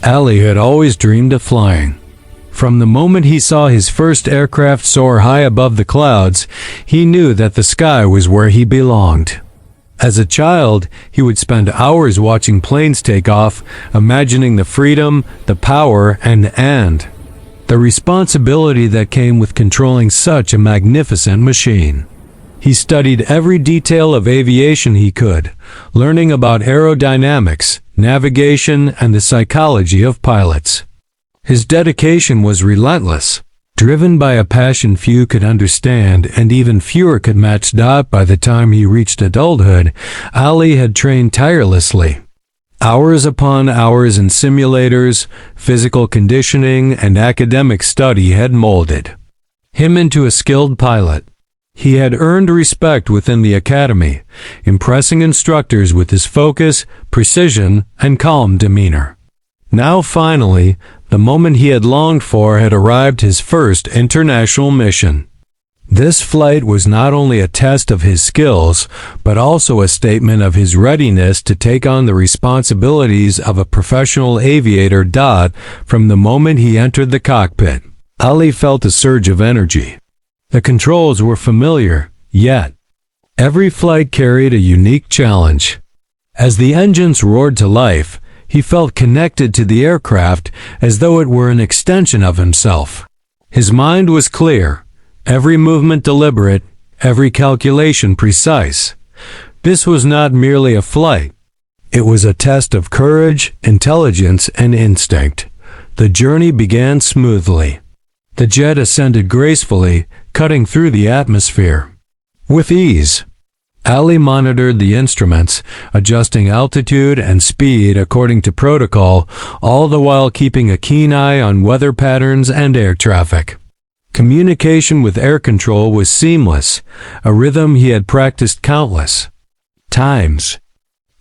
Ali had always dreamed of flying. From the moment he saw his first aircraft soar high above the clouds, he knew that the sky was where he belonged. As a child, he would spend hours watching planes take off, imagining the freedom, the power, and the responsibility that came with controlling such a magnificent machine. He studied every detail of aviation he could, learning about aerodynamics, navigation, and the psychology of pilots. His dedication was relentless, driven by a passion few could understand and even fewer could match. By the time he reached adulthood, Ali had trained tirelessly. Hours upon hours in simulators, physical conditioning, and academic study had molded him into a skilled pilot. He had earned respect within the academy, impressing instructors with his focus, precision, and calm demeanor. Now finally, the moment he had longed for had arrived: his first international mission. This flight was not only a test of his skills, but also a statement of his readiness to take on the responsibilities of a professional aviator. From the moment he entered the cockpit, Ali felt a surge of energy. The controls were familiar, yet every flight carried a unique challenge. As the engines roared to life, he felt connected to the aircraft as though it were an extension of himself. His mind was clear, every movement deliberate, every calculation precise. This was not merely a flight. It was a test of courage, intelligence, and instinct. The journey began smoothly. The jet ascended gracefully, cutting through the atmosphere. With ease, Ali monitored the instruments, adjusting altitude and speed according to protocol, all the while keeping a keen eye on weather patterns and air traffic. Communication with air control was seamless, a rhythm he had practiced countless times.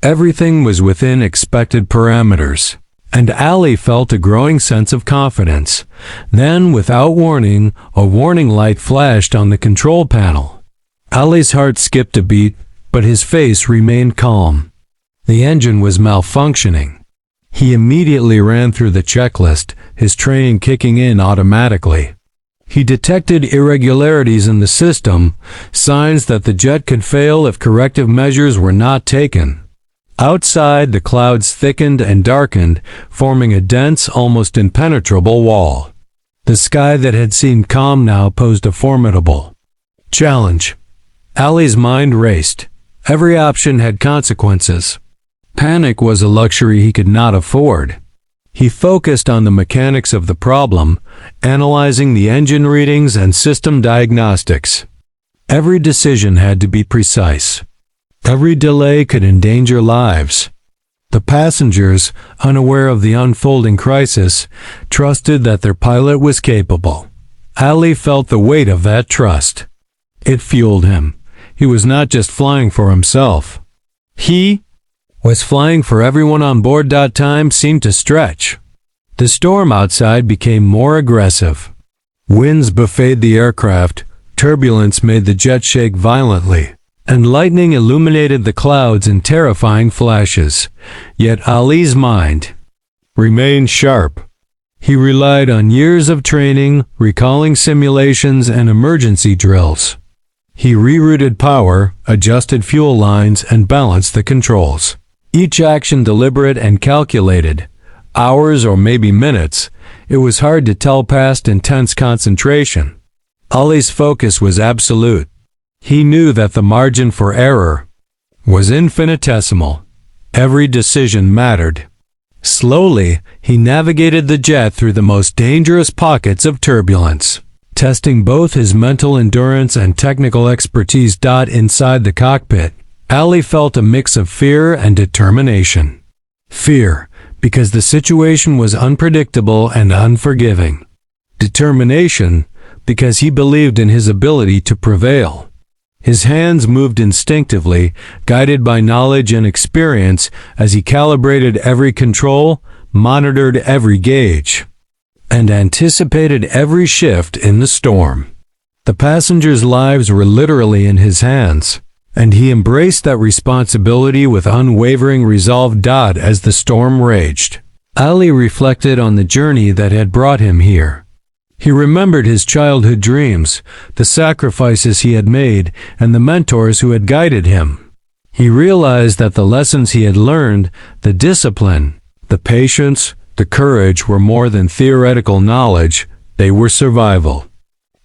Everything was within expected parameters, and Ali felt a growing sense of confidence. Then, without warning, a warning light flashed on the control panel. Ali's heart skipped a beat, but his face remained calm. The engine was malfunctioning. He immediately ran through the checklist, his training kicking in automatically. He detected irregularities in the system, signs that the jet could fail if corrective measures were not taken. Outside, the clouds thickened and darkened, forming a dense, almost impenetrable wall. The sky that had seemed calm now posed a formidable challenge. Ali's mind raced. Every option had consequences. Panic was a luxury he could not afford. He focused on the mechanics of the problem, analyzing the engine readings and system diagnostics. Every decision had to be precise. Every delay could endanger lives. The passengers, unaware of the unfolding crisis, trusted that their pilot was capable. Ali felt the weight of that trust. It fueled him. He was not just flying for himself. He was flying for everyone on board. Time seemed to stretch. The storm outside became more aggressive. Winds buffeted the aircraft, turbulence made the jet shake violently, and lightning illuminated the clouds in terrifying flashes. Yet Ali's mind remained sharp. He relied on years of training, recalling simulations and emergency drills. He rerouted power, adjusted fuel lines, and balanced the controls. Each action deliberate and calculated. Hours or maybe minutes, it was hard to tell past intense concentration. Ali's focus was absolute. He knew that the margin for error was infinitesimal. Every decision mattered. Slowly, he navigated the jet through the most dangerous pockets of turbulence, testing both his mental endurance and technical expertise. Inside the cockpit, Ali felt a mix of fear and determination. Fear, because the situation was unpredictable and unforgiving. Determination, because he believed in his ability to prevail. His hands moved instinctively, guided by knowledge and experience, as he calibrated every control, monitored every gauge, and anticipated every shift in the storm. The passengers' lives were literally in his hands, and he embraced that responsibility with unwavering resolve. As the storm raged, Ali reflected on the journey that had brought him here. He remembered his childhood dreams, the sacrifices he had made, and the mentors who had guided him. He realized that the lessons he had learned, the discipline, the patience, the courage were more than theoretical knowledge, they were survival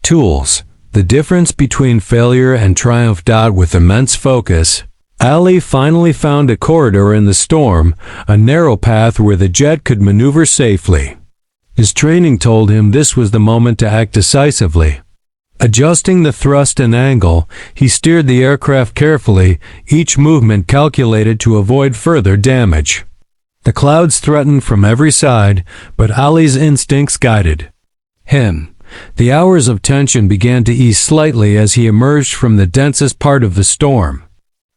tools. The difference between failure and triumph. With immense focus, Ali finally found a corridor in the storm, a narrow path where the jet could maneuver safely. His training told him this was the moment to act decisively. Adjusting the thrust and angle, he steered the aircraft carefully, each movement calculated to avoid further damage. The clouds threatened from every side, but Ali's instincts guided him. The hours of tension began to ease slightly as he emerged from the densest part of the storm.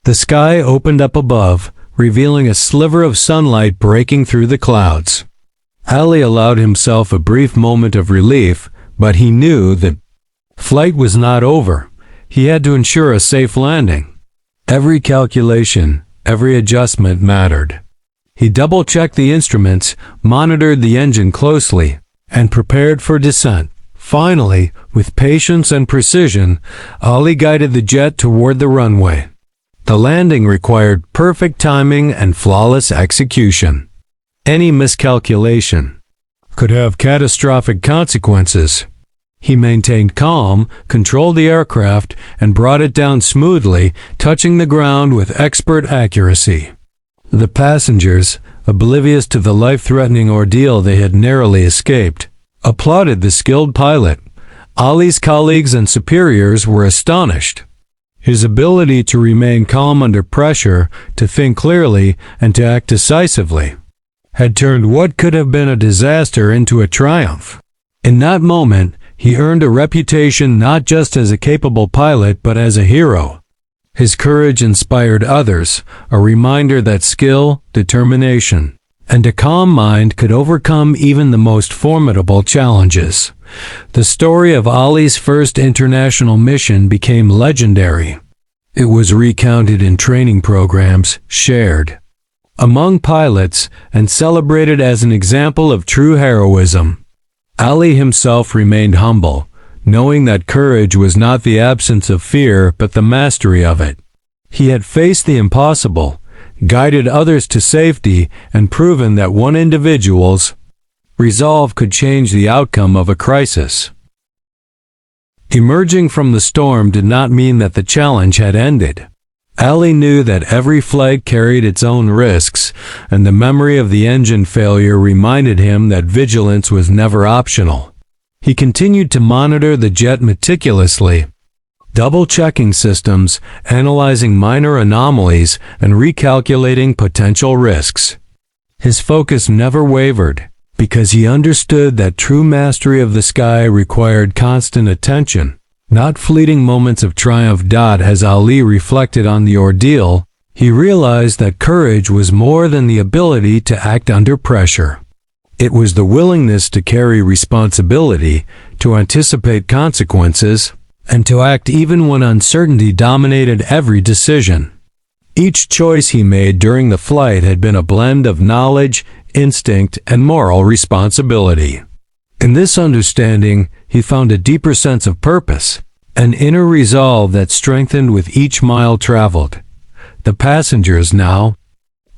The sky opened up above, revealing a sliver of sunlight breaking through the clouds. Ali allowed himself a brief moment of relief, but he knew that flight was not over. He had to ensure a safe landing. Every calculation, every adjustment mattered. He double-checked the instruments, monitored the engine closely, and prepared for descent. Finally, with patience and precision, Ali guided the jet toward the runway. The landing required perfect timing and flawless execution. Any miscalculation could have catastrophic consequences. He maintained calm, controlled the aircraft, and brought it down smoothly, touching the ground with expert accuracy. The passengers, oblivious to the life-threatening ordeal they had narrowly escaped, applauded the skilled pilot. Ali's colleagues and superiors were astonished. His ability to remain calm under pressure, to think clearly, and to act decisively had turned what could have been a disaster into a triumph. In that moment, he earned a reputation not just as a capable pilot but as a hero. His courage inspired others, a reminder that skill, determination, and a calm mind could overcome even the most formidable challenges. The story of Ali's first international mission became legendary. It was recounted in training programs, shared among pilots, and celebrated as an example of true heroism. Ali himself remained humble, knowing that courage was not the absence of fear but the mastery of it. He had faced the impossible, guided others to safety, and proven that one individual's resolve could change the outcome of a crisis. Emerging from the storm did not mean that the challenge had ended. Ali knew that every flight carried its own risks, and the memory of the engine failure reminded him that vigilance was never optional. He continued to monitor the jet meticulously, double-checking systems, analyzing minor anomalies, and recalculating potential risks. His focus never wavered, because he understood that true mastery of the sky required constant attention, not fleeting moments of triumph. As Ali reflected on the ordeal, he realized that courage was more than the ability to act under pressure. It was the willingness to carry responsibility, to anticipate consequences, and to act even when uncertainty dominated every decision. Each choice he made during the flight had been a blend of knowledge, instinct, and moral responsibility. In this understanding, he found a deeper sense of purpose, an inner resolve that strengthened with each mile traveled. The passengers now,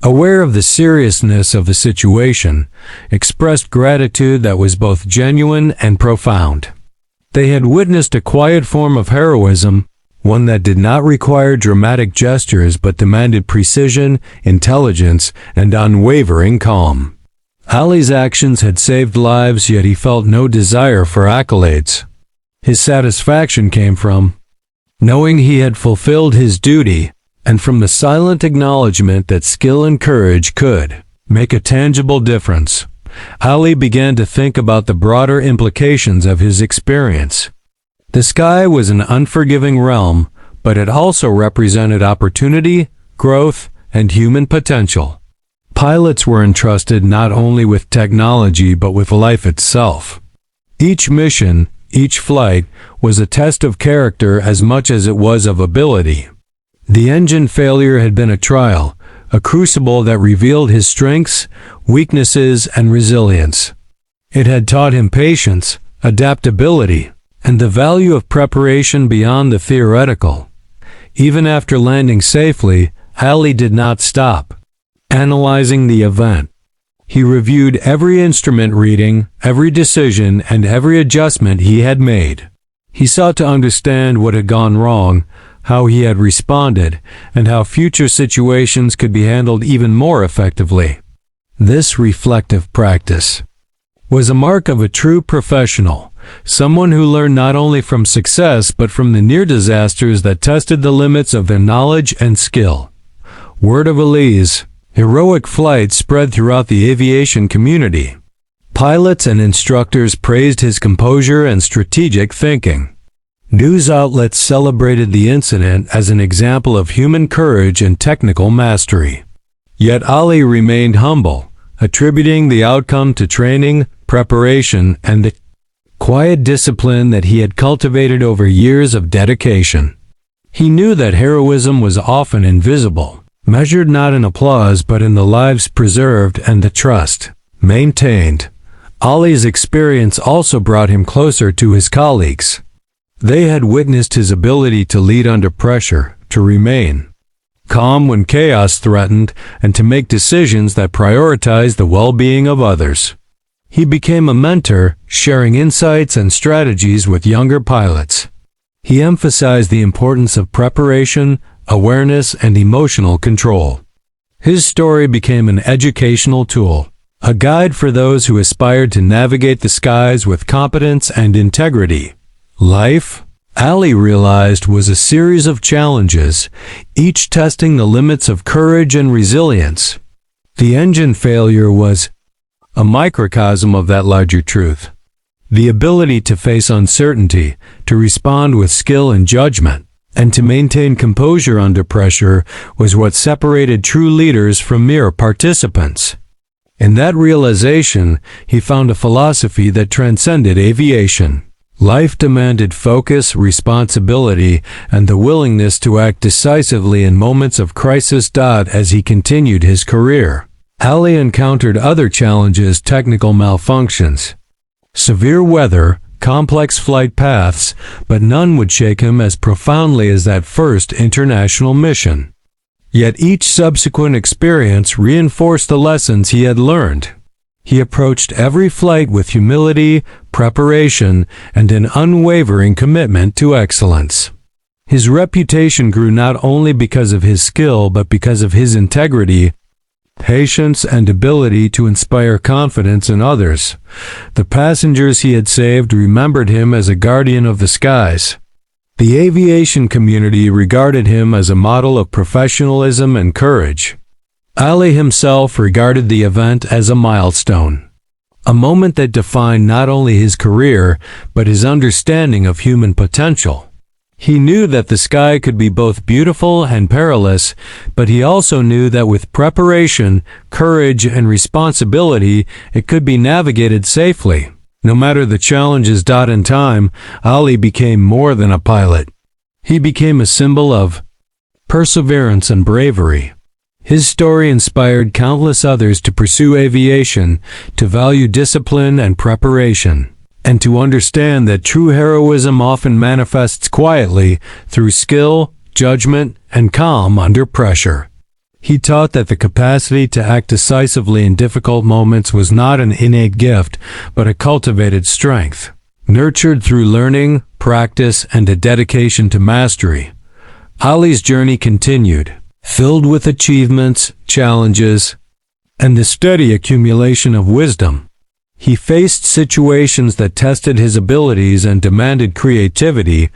aware of the seriousness of the situation, expressed gratitude that was both genuine and profound. They had witnessed a quiet form of heroism, one that did not require dramatic gestures but demanded precision, intelligence, and unwavering calm. Ali's actions had saved lives, yet he felt no desire for accolades. His satisfaction came from knowing he had fulfilled his duty, and from the silent acknowledgement that skill and courage could make a tangible difference. Ali began to think about the broader implications of his experience. The sky was an unforgiving realm, but it also represented opportunity, growth, and human potential. Pilots were entrusted not only with technology but with life itself. Each mission, each flight, was a test of character as much as it was of ability. The engine failure had been a trial, a crucible that revealed his strengths, weaknesses, and resilience. It had taught him patience, adaptability, and the value of preparation beyond the theoretical. Even after landing safely, Ali did not stop analyzing the event. He reviewed every instrument reading, every decision, and every adjustment he had made. He sought to understand what had gone wrong, how he had responded, and how future situations could be handled even more effectively. This reflective practice was a mark of a true professional, someone who learned not only from success but from the near disasters that tested the limits of their knowledge and skill. Word of Ali's heroic flight spread throughout the aviation community. Pilots and instructors praised his composure and strategic thinking. News outlets celebrated the incident as an example of human courage and technical mastery. Yet Ali remained humble, attributing the outcome to training, preparation, and the quiet discipline that he had cultivated over years of dedication. He knew that heroism was often invisible, measured not in applause but in the lives preserved and the trust maintained. Ali's experience also brought him closer to his colleagues. They had witnessed his ability to lead under pressure, to remain calm when chaos threatened, and to make decisions that prioritized the well-being of others. He became a mentor, sharing insights and strategies with younger pilots. He emphasized the importance of preparation, awareness, and emotional control. His story became an educational tool, a guide for those who aspired to navigate the skies with competence and integrity. Life, Ali realized, was a series of challenges, each testing the limits of courage and resilience. The engine failure was a microcosm of that larger truth. The ability to face uncertainty, to respond with skill and judgment, and to maintain composure under pressure was what separated true leaders from mere participants. In that realization, he found a philosophy that transcended aviation. Life demanded focus, responsibility, and the willingness to act decisively in moments of crisis. As he continued his career, Ali encountered other challenges: technical malfunctions, severe weather, complex flight paths, but none would shake him as profoundly as that first international mission. Yet each subsequent experience reinforced the lessons he had learned. He approached every flight with humility, preparation, and an unwavering commitment to excellence. His reputation grew not only because of his skill but because of his integrity, patience, and ability to inspire confidence in others. The passengers he had saved remembered him as a guardian of the skies. The aviation community regarded him as a model of professionalism and courage. Ali himself regarded the event as a milestone, a moment that defined not only his career but his understanding of human potential. He knew that the sky could be both beautiful and perilous, but he also knew that with preparation, courage, and responsibility, it could be navigated safely. No matter the challenges. In time, Ali became more than a pilot. He became a symbol of perseverance and bravery. His story inspired countless others to pursue aviation, to value discipline and preparation, and to understand that true heroism often manifests quietly through skill, judgment, and calm under pressure. He taught that the capacity to act decisively in difficult moments was not an innate gift, but a cultivated strength, nurtured through learning, practice, and a dedication to mastery. Ali's journey continued, filled with achievements, challenges, and the steady accumulation of wisdom. He faced situations that tested his abilities and demanded creativity,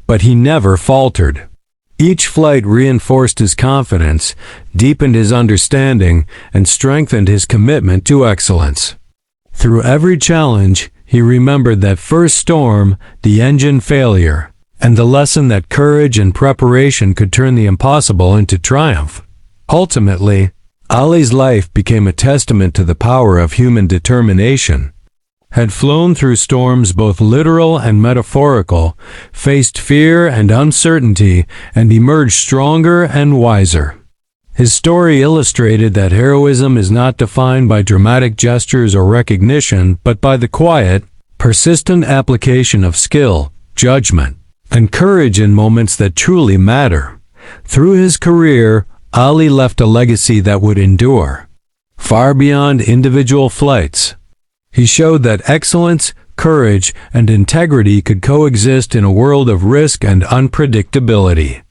but he never faltered. Each flight reinforced his confidence, deepened his understanding, and strengthened his commitment to excellence. Through every challenge, he remembered that first storm, the engine failure, and the lesson that courage and preparation could turn the impossible into triumph. Ultimately, Ali's life became a testament to the power of human determination. Had flown through storms both literal and metaphorical, faced fear and uncertainty, and emerged stronger and wiser. His story illustrated that heroism is not defined by dramatic gestures or recognition, but by the quiet, persistent application of skill, judgment, and courage in moments that truly matter. Through his career, Ali left a legacy that would endure, far beyond individual flights. He showed that excellence, courage, and integrity could coexist in a world of risk and unpredictability.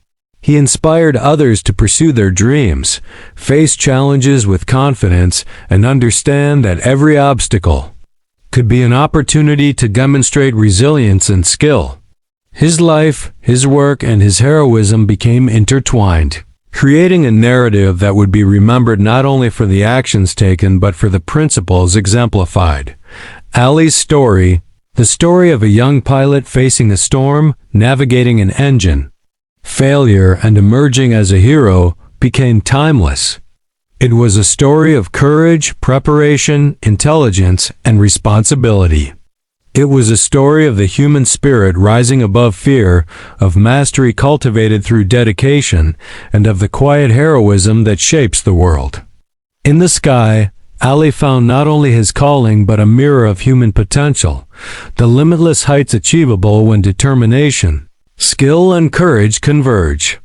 He inspired others to pursue their dreams, face challenges with confidence, and understand that every obstacle could be an opportunity to demonstrate resilience and skill. His life, his work, and his heroism became intertwined, creating a narrative that would be remembered not only for the actions taken but for the principles exemplified. Ali's story, the story of a young pilot facing a storm, navigating an engine failure, and emerging as a hero, became timeless. It was a story of courage, preparation, intelligence, and responsibility. It was a story of the human spirit rising above fear, of mastery cultivated through dedication, and of the quiet heroism that shapes the world. In the sky, Ali found not only his calling but a mirror of human potential, the limitless heights achievable when determination, skill, and courage converge.